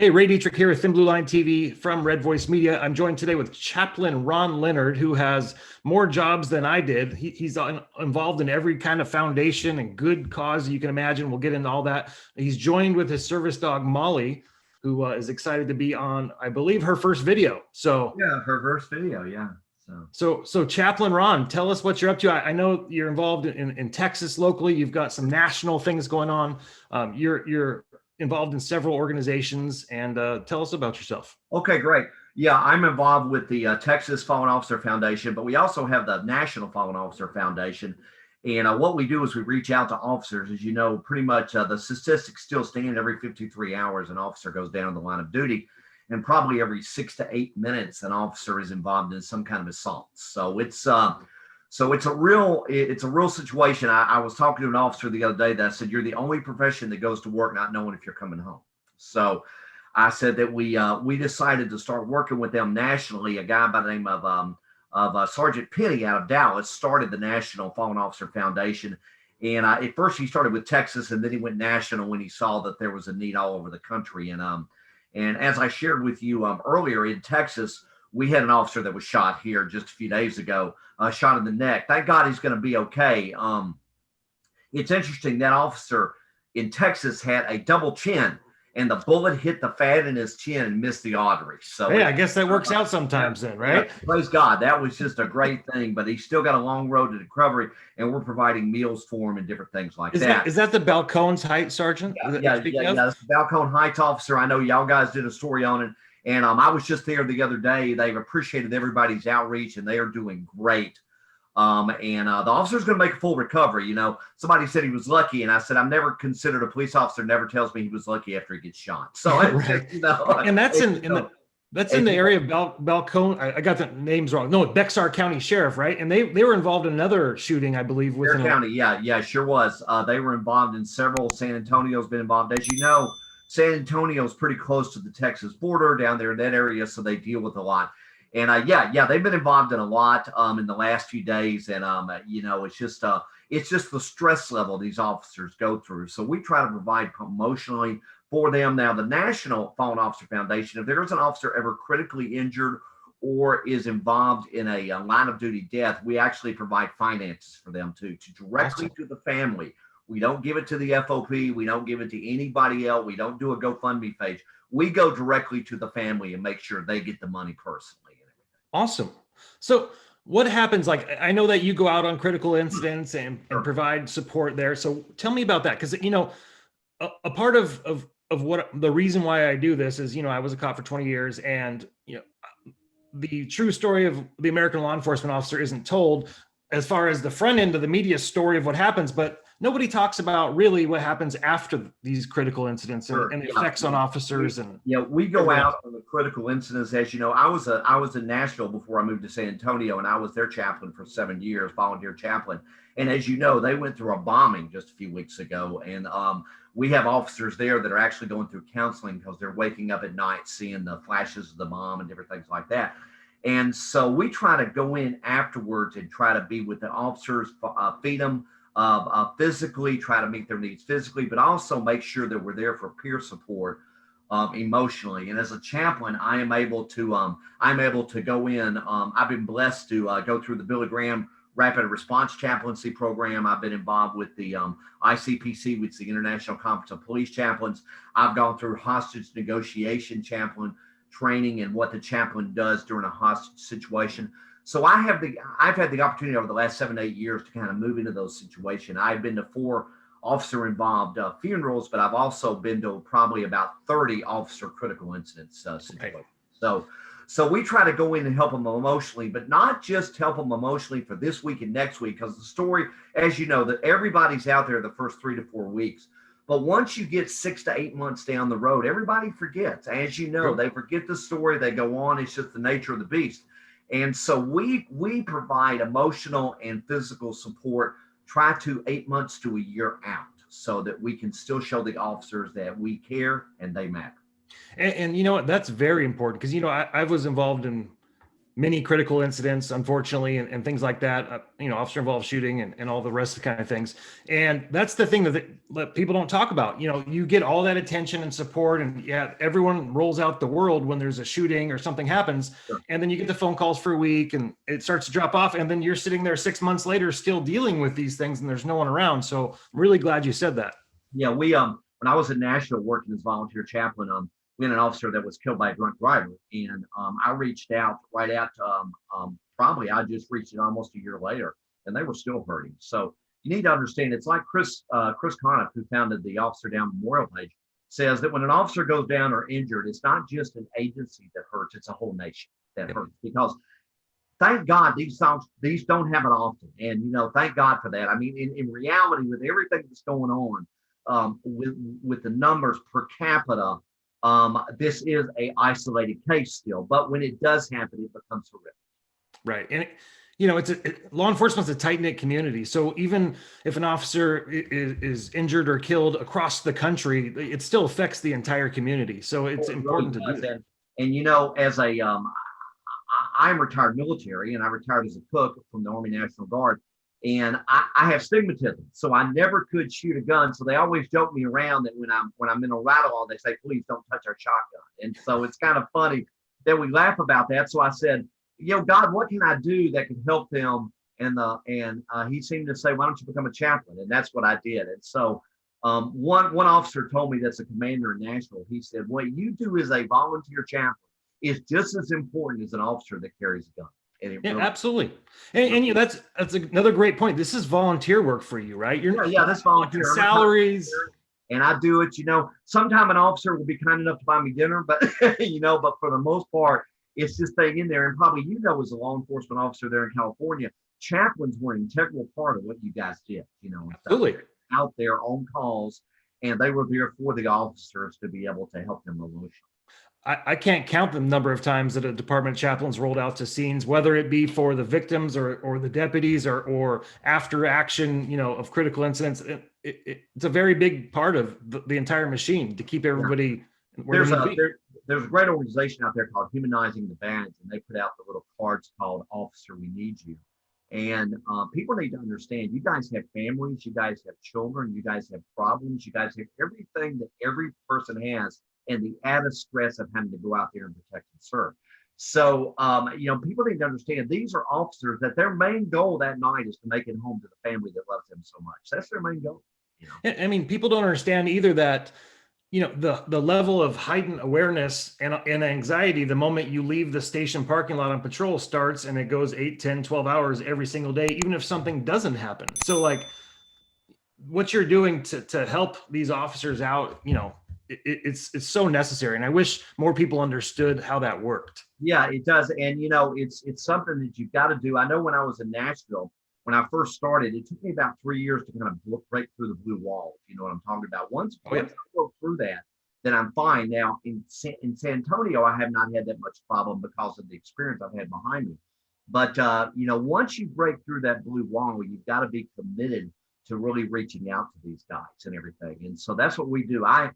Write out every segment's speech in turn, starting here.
Hey, Ray Dietrich here with Thin Blue Line TV from Red Voice Media. I'm joined today with Chaplain Leonard, who has more jobs than I did. He's involved in every kind of foundation and good cause you can imagine. We'll get into all that. He's joined with his service dog, Molly, who is excited to be on, I believe, her first video. Yeah, her first video. Yeah. So Chaplain Ron, tell us what you're up to. I know you're involved in Texas locally. You've got some national things going on. You're involved in several organizations, and tell us about yourself. Okay, great. Yeah, I'm involved with the Texas Fallen Officer Foundation, but we also have the National Fallen Officer Foundation. And what we do is we reach out to officers. As you know, pretty much the statistics still stand every 53 hours, an officer goes down the line of duty. And probably every 6 to 8 minutes, an officer is involved in some kind of assault. So it's a real situation. I was talking to an officer the other day that said, "You're the only profession that goes to work not knowing if you're coming home." So I said that we decided to start working with them nationally. A guy by the name of Sergeant Penny out of Dallas started the National Fallen Officer Foundation. And at first he started with Texas, and then he went national when he saw that there was a need all over the country. And as I shared with you earlier, in Texas, we had an officer that was shot here just a few days ago, shot in the neck. Thank God he's going to be okay. It's interesting, that officer in Texas had a double chin, and the bullet hit the fat in his chin and missed the artery. So hey, I guess that works out sometimes then, right? Yeah, praise God. That was just a great thing, but he's still got a long road to recovery, and we're providing meals for him and different things like that. Is that the Balcones Heights Sergeant? Yeah, it's the Balcone Heights officer. I know y'all guys did a story on it, and I was just there the other day. They've appreciated everybody's outreach, and they are doing great. The officer's going to make a full recovery. You know, somebody said he was lucky, and I said, I've never considered a police officer never tells me he was lucky after he gets shot. So, right. And that's in the area of Balcone. I got the names wrong. No, Bexar County Sheriff, right? And they were involved in another shooting, I believe, within County. Yeah, sure was. They were involved in several. San Antonio's been involved. As you know, San Antonio's pretty close to the Texas border down there in that area, so they deal with a lot. And they've been involved in a lot in the last few days, and it's just the stress level these officers go through. So we try to provide emotionally for them. Now, the National Fallen Officer Foundation, if there is an officer ever critically injured or is involved in a line of duty death, we actually provide finances for them to directly to the family. We don't give it to the FOP. We don't give it to anybody else. We don't do a GoFundMe page. We go directly to the family and make sure they get the money personally. Awesome. So what happens? Like, I know that you go out on critical incidents and provide support there. So tell me about that. Cause a part of what the reason why I do this is, I was a cop for 20 years, and, the true story of the American law enforcement officer isn't told as far as the front end of the media story of what happens, but nobody talks about really what happens after these critical incidents and the effects on officers. We go out on the critical incidents. As you know, I was in Nashville before I moved to San Antonio, and I was their chaplain for 7 years, volunteer chaplain. And as you know, they went through a bombing just a few weeks ago, and we have officers there that are actually going through counseling because they're waking up at night seeing the flashes of the bomb and different things like that. And so we try to go in afterwards and try to be with the officers, feed them physically, try to meet their needs physically, but also make sure that we're there for peer support emotionally. And as a chaplain, I am able to go in. I've been blessed to go through the Billy Graham Rapid Response Chaplaincy Program. I've been involved with the ICPC, which is the International Conference of Police Chaplains. I've gone through hostage negotiation chaplain training and what the chaplain does during a hostage situation. So I've had the opportunity over the last 7 to 8 years to kind of move into those situations. I've been to 4 officer involved funerals, but I've also been to probably about 30 officer critical incidents situations. So we try to go in and help them emotionally, but not just help them emotionally for this week and next week, because the story, as you know, that everybody's out there the first 3 to 4 weeks. But once you get 6 to 8 months down the road, everybody forgets. As you know, they forget the story. They go on. It's just the nature of the beast. And so we provide emotional and physical support, try to 8 months to a year out, so that we can still show the officers that we care and they matter. And you know what? That's very important, because, I was involved in many critical incidents, unfortunately, and things like that, officer involved shooting and all the rest of the kind of things. And that's the thing that people don't talk about. You get all that attention and support, and yeah, everyone rolls out the world when there's a shooting or something happens. Sure. And then you get the phone calls for a week and it starts to drop off. And then you're sitting there 6 months later, still dealing with these things and there's no one around. So I'm really glad you said that. Yeah, when I was in Nashville working as volunteer chaplain, we had an officer that was killed by a drunk driver, and I reached out right out to probably I just reached it almost a year later, and they were still hurting. So you need to understand, it's like Chris Conniff, who founded the Officer Down Memorial Page, says that when an officer goes down or injured, it's not just an agency that hurts; it's a whole nation that hurts. Because thank God these don't happen often, and thank God for that. I mean, in reality, with everything that's going on, with the numbers per capita, this is a isolated case still, but when it does happen, it becomes horrific. Right. And law enforcement's a tight knit community. So even if an officer is injured or killed across the country, it still affects the entire community. So it's important to do that. And as I'm retired military, and I retired as a cook from the Army National Guard. And I have stigmatism, so I never could shoot a gun. So they always joke me around that when I'm in a ride-along, they say, "Please don't touch our shotgun." And so it's kind of funny that we laugh about that. So I said, God, what can I do that can help them? And he seemed to say, "Why don't you become a chaplain?" And that's what I did. And so one officer told me, that's a commander in Nashville. He said, "What you do as a volunteer chaplain is just as important as an officer that carries a gun." Yeah, absolutely. And that's another great point. This is volunteer work for you, right? That's volunteer salaries. And I do it, sometime an officer will be kind enough to buy me dinner, but but for the most part, it's just staying in there. And probably, as a law enforcement officer there in California, chaplains were an integral part of what you guys did, Absolutely. Out there on calls, and they were there for the officers to be able to help them emotionally. I can't count the number of times that a department of chaplains rolled out to scenes, whether it be for the victims or the deputies or after action, of critical incidents. It's a very big part of the entire machine to keep everybody. Yeah. There's a great organization out there called Humanizing the Badge, and they put out the little cards called "Officer, We Need You." And people need to understand, you guys have families, you guys have children, you guys have problems, you guys have everything that every person has, and the added stress of having to go out there and protect and serve. So, people need to understand, these are officers that their main goal that night is to make it home to the family that loves them so much. That's their main goal. I mean, people don't understand either that, the level of heightened awareness and anxiety the moment you leave the station parking lot on patrol starts, and it goes 8, 10, 12 hours every single day, even if something doesn't happen. So like what you're doing to help these officers out, it's so necessary. And I wish more people understood how that worked. Yeah, it does. And, it's something that you've got to do. I know when I was in Nashville, when I first started, it took me about 3 years to kind of break through the blue wall. If you know what I'm talking about. Once I go through that, then I'm fine. Now in San Antonio, I have not had that much problem because of the experience I've had behind me. But, once you break through that blue wall, you've got to be committed to really reaching out to these guys and everything. And so that's what we do. I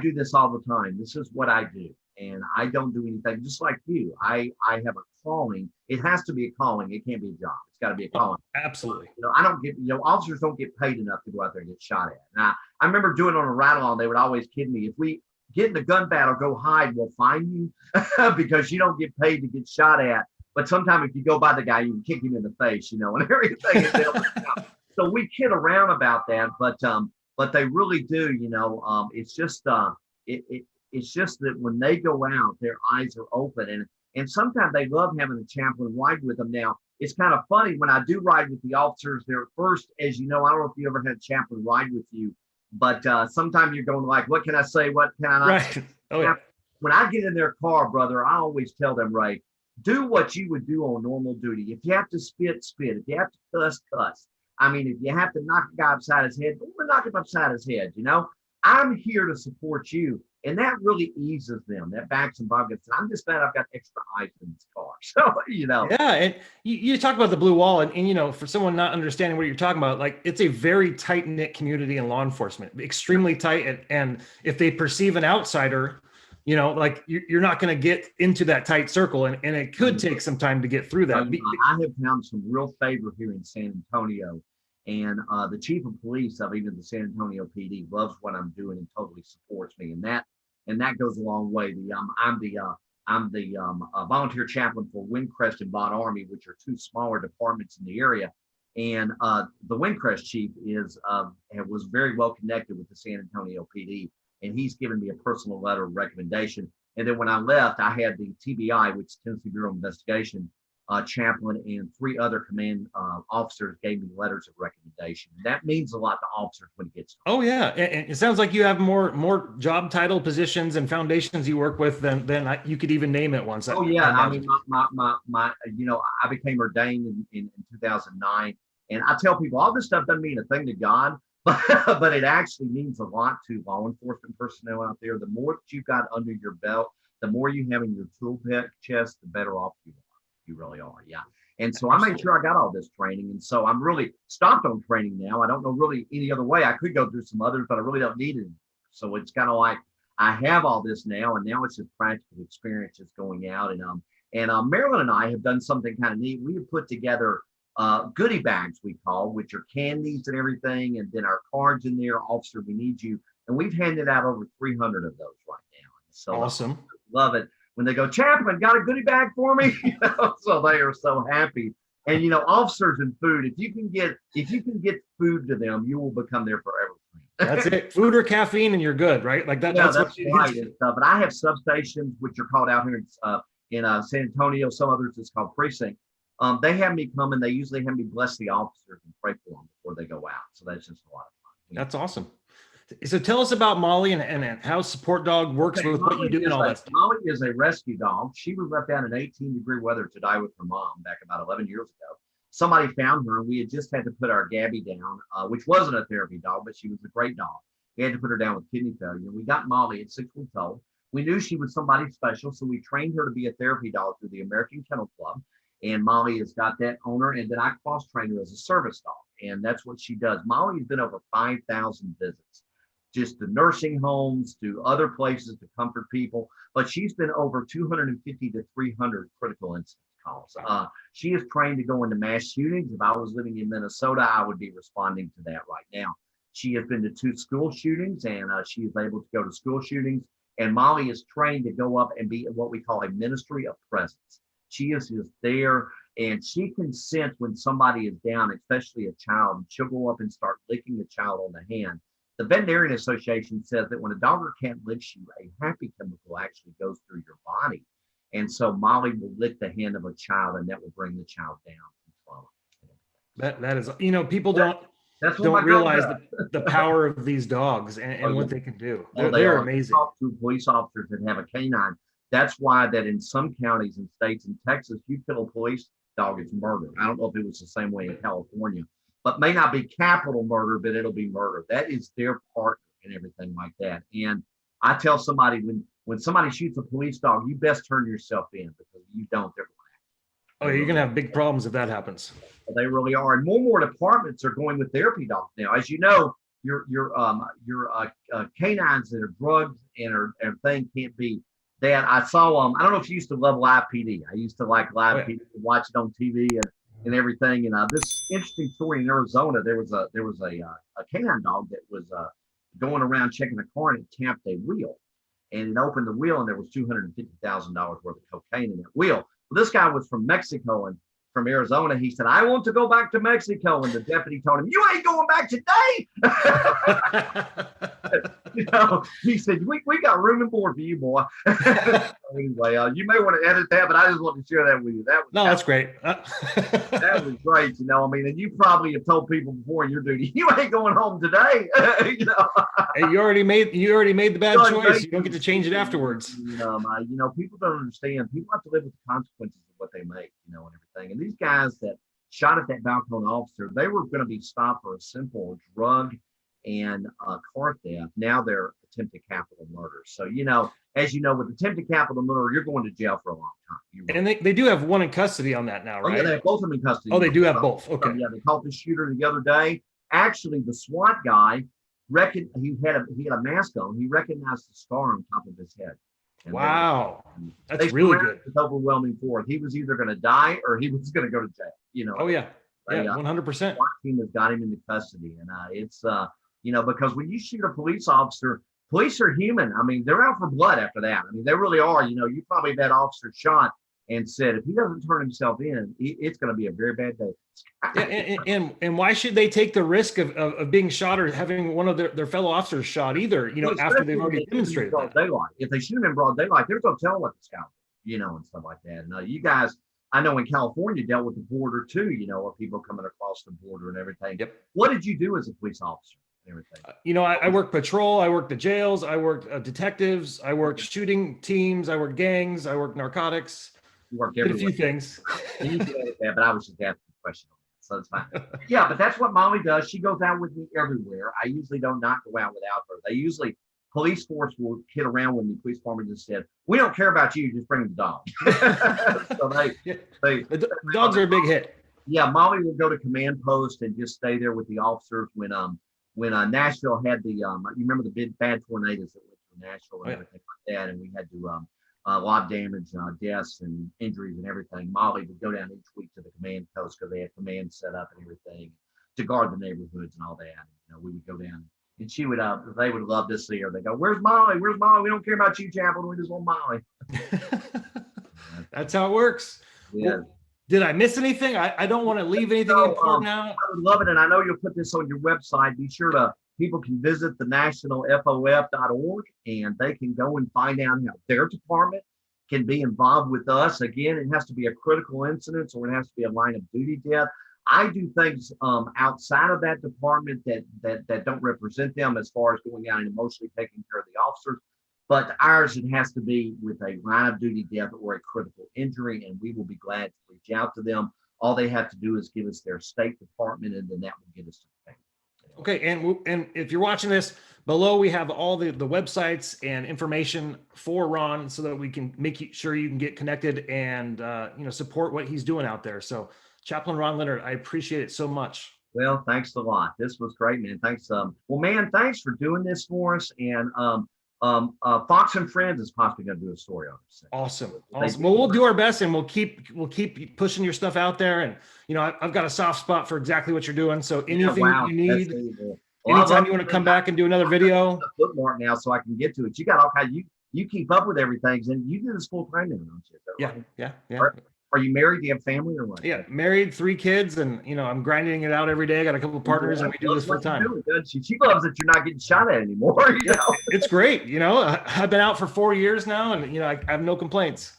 do this all the time. This is what I do. And I don't do anything just like you. I have a calling. It has to be a calling. It can't be a job. It's got to be a calling. Absolutely. I don't get, officers don't get paid enough to go out there and get shot at. Now, I remember doing on a ride-along, they would always kid me, if we get in a gun battle, go hide, we'll find you because you don't get paid to get shot at. But sometimes if you go by the guy, you can kick him in the face, and everything. So we kid around about that, but they really do, it's just it's just that when they go out, their eyes are open, and sometimes they love having a chaplain ride with them. Now, it's kind of funny when I do ride with the officers. They're first, as you know, I don't know if you ever had a chaplain ride with you, but sometimes you're going like, what can I say? What can I not? Right. Oh, yeah. When I get in their car, brother, I always tell them, Ray, do what you would do on normal duty. If you have to spit, spit. If you have to cuss, cuss. I mean, if you have to knock a guy upside his head, knock him upside his head. I'm here to support you. And that really eases them. That backs them up. I'm just glad I've got extra ice in this car. So, Yeah. And you talk about the blue wall and, for someone not understanding what you're talking about, like it's a very tight knit community in law enforcement, extremely tight. And if they perceive an outsider, like you're not going to get into that tight circle, and it could take some time to get through that. I have found some real favor here in San Antonio, and the chief of police of even the San Antonio PD loves what I'm doing and totally supports me, and that goes a long way. I'm the volunteer chaplain for Windcrest and Von Army, which are two smaller departments in the area. And the Windcrest chief was very well connected with the San Antonio PD, and he's given me a personal letter of recommendation. And then when I left, I had the TBI, which is Tennessee Bureau of Investigation, chaplain, and 3 other command officers gave me letters of recommendation. That means a lot to officers when it gets started. Oh yeah, and it sounds like you have more job title positions and foundations you work with than you could even name at once. Oh yeah, I mean, my I became ordained in 2009, and I tell people all this stuff doesn't mean a thing to God, but it actually means a lot to law enforcement personnel out there. The more that you've got under your belt, the more you have in your tool chest, the better off you are. You really are, yeah. And so I made sure I got all this training, and so I'm really stopped on training now. I don't know really any other way. I could go through some others, but I really don't need it. So it's kind of like I have all this now, and now it's just practical experiences going out. And Marilyn and I have done something kind of neat. We have put together goodie bags, we call, which are candies and everything, and then our cards in there, officer, we need you. And we've handed out over 300 of those right now. So awesome. I love it. When they go, Chaplain, got a goodie bag for me? So they are so happy. And officers and food, if you can get food to them, you will become their forever friend. That's it. Food or caffeine, and you're good, right? Like that. Yeah, that's what right. But I have substations which are called out here in San Antonio. Some others it's called precinct. They have me come, and they usually have me bless the officers and pray for them before they go out. So that's just a lot of fun. That's awesome. So tell us about Molly and how Support Dog works with what you do and all that stuff. Molly is a rescue dog. She was left out in 18-degree weather to die with her mom back about 11 years ago. Somebody found her, and we had just had to put our Gabby down, which wasn't a therapy dog, but she was a great dog. We had to put her down with kidney failure. We got Molly at 6 weeks old. We knew she was somebody special, so we trained her to be a therapy dog through the American Kennel Club. And Molly has got that owner, and then I cross-train her as a service dog, and that's what she does. Molly's been over 5,000 visits, just to nursing homes, to other places to comfort people. But she's been over 250 to 300 critical incident calls. She is trained to go into mass shootings. If I was living in Minnesota, I would be responding to that right now. She has been to 2 school shootings, and she is able to go to school shootings. And Molly is trained to go up and be what we call a ministry of presence. She is just there, and she can sense when somebody is down, especially a child, and she'll go up and start licking the child on the hand. The Veterinarian Association says that when a dog or cat licks you, a happy chemical actually goes through your body. And so Molly will lick the hand of a child, and that will bring the child down. That is, people don't realize the power of these dogs and what they can do. They're amazing. Talk to police officers that have a canine. That's why that in some counties and states in Texas, you kill a police dog, it's murder. I don't know if it was the same way in California, but may not be capital murder, but it'll be murder. That is their partner and everything like that. And I tell somebody when somebody shoots a police dog, you best turn yourself in, because you don't, they're going to. Oh, you're going to have big problems if that happens. They really are. And more departments are going with therapy dogs now. As you know, your canines that are drugged and thing can't be that. I saw I don't know if you used to love Live PD. I used to like Live PD, watch it on TV and everything. And this interesting story in Arizona, there was a canine dog that was going around checking a car, and it tapped a wheel, and it opened the wheel, and there was $250,000 worth of cocaine in that wheel. Well, this guy was from Mexico, and from Arizona. He said, I want to go back to Mexico. And the deputy told him, you ain't going back today. He said, we got room and board for you, boy. Anyway, you may want to edit that, but I just wanted to share that with you. That's great. That was great. And you probably have told people before in your duty, you ain't going home today. Hey, you already made the bad choice. You don't get to change it afterwards. People don't understand. People have to live with the consequences of what they make, and everything. And these guys that shot at that balcony officer, they were going to be stopped for a simple drug and car theft. Now they're attempted capital murder. So, as you know, with attempted capital murder, you're going to jail for a long time. And they do have one in custody on that now, right? Oh, yeah, they have both of them in custody. Oh, they do have both. Okay. Yeah, they caught the shooter the other day. Actually, the SWAT guy he had a mask on. He recognized the scar on top of his head. And Wow. then That's they really surrounded good. this overwhelming force. He was either going to die or he was going to go to jail. You know, Oh yeah. they, Yeah. 100%. SWAT team has got him into custody, and it's you know, because when you shoot a police officer, police are human. I mean, they're out for blood after that. I mean, they really are. You know, you probably had that officer shot and said, if he doesn't turn himself in, it's going to be a very bad day. Yeah, and why should they take the risk of being shot or having one of their fellow officers shot either, you know, Well, after they've especially when already they shoot him in demonstrated broad that? daylight. If they shoot him in broad daylight, there's no telling what this guy will do, you know, and stuff like that. And you guys, I know in California dealt with the border too, you know, of people coming across the border and everything. Yep. What did you do as a police officer and everything? You know, I worked patrol, I worked the jails, I worked detectives, I worked shooting teams, I worked gangs, I worked narcotics. You worked Did a everywhere. few things. And you did that, but I was just asking a question on that, so it's fine. Yeah, but that's what Molly does. She goes out with me everywhere. I usually don't not go out without her. They usually, police force will hit around with me. Police department just said, we don't care about you, just bring the dog. So The dogs are a big hit. yeah, Molly will go to command post and just stay there with the officers when Nashville had the you remember the big bad tornadoes that went through Nashville and everything like that, and we had to a lot of damage, deaths and injuries and everything. Molly would go down each week to the command post because they had command set up and everything to guard the neighborhoods and all that. And, you know, we would go down and she would they would love to see her. They go, "Where's Molly? Where's Molly? We don't care about you, Chaplain. We just want Molly." That's how it works. Yeah. Well, did I miss anything? I don't want to leave anything No, important out. I would love it, and I know you'll put this on your website. Be sure to people can visit the nationalfof.org and they can go and find out how their department can be involved with us. Again, it has to be a critical incident or it has to be a line of duty death. I do things outside of that department that don't represent them as far as going out and emotionally taking care of the officers. But ours, it has to be with a line of duty death or a critical injury, and we will be glad to reach out to them. All they have to do is give us their state department, and then that will get us to the thing. Okay, and if you're watching this, below we have all the websites and information for Ron so that we can make sure you can get connected and you know, support what he's doing out there. So Chaplain Ron Leonard, I appreciate it so much. Well, thanks a lot. This was great, man. Thanks. Well, man, thanks for doing this for us. And Fox and Friends is possibly going to do a story on this. Awesome. Awesome. Well, we'll do our best, and we'll keep pushing your stuff out there. And you know, I've got a soft spot for exactly what you're doing. So anything you need, anytime you want to come back and do another video. Bookmark now, so I can get to it. You got all kinds. You keep up with everything, and you do this full time now, don't you? Yeah. Are you married? Do you have family or what? Yeah, married, 3 kids, and you know, I'm grinding it out every day. I got a couple of partners, and we do this full time. She loves that you're not getting shot at anymore. You know? It's great. You know, I've been out for 4 years now, and you know, I have no complaints.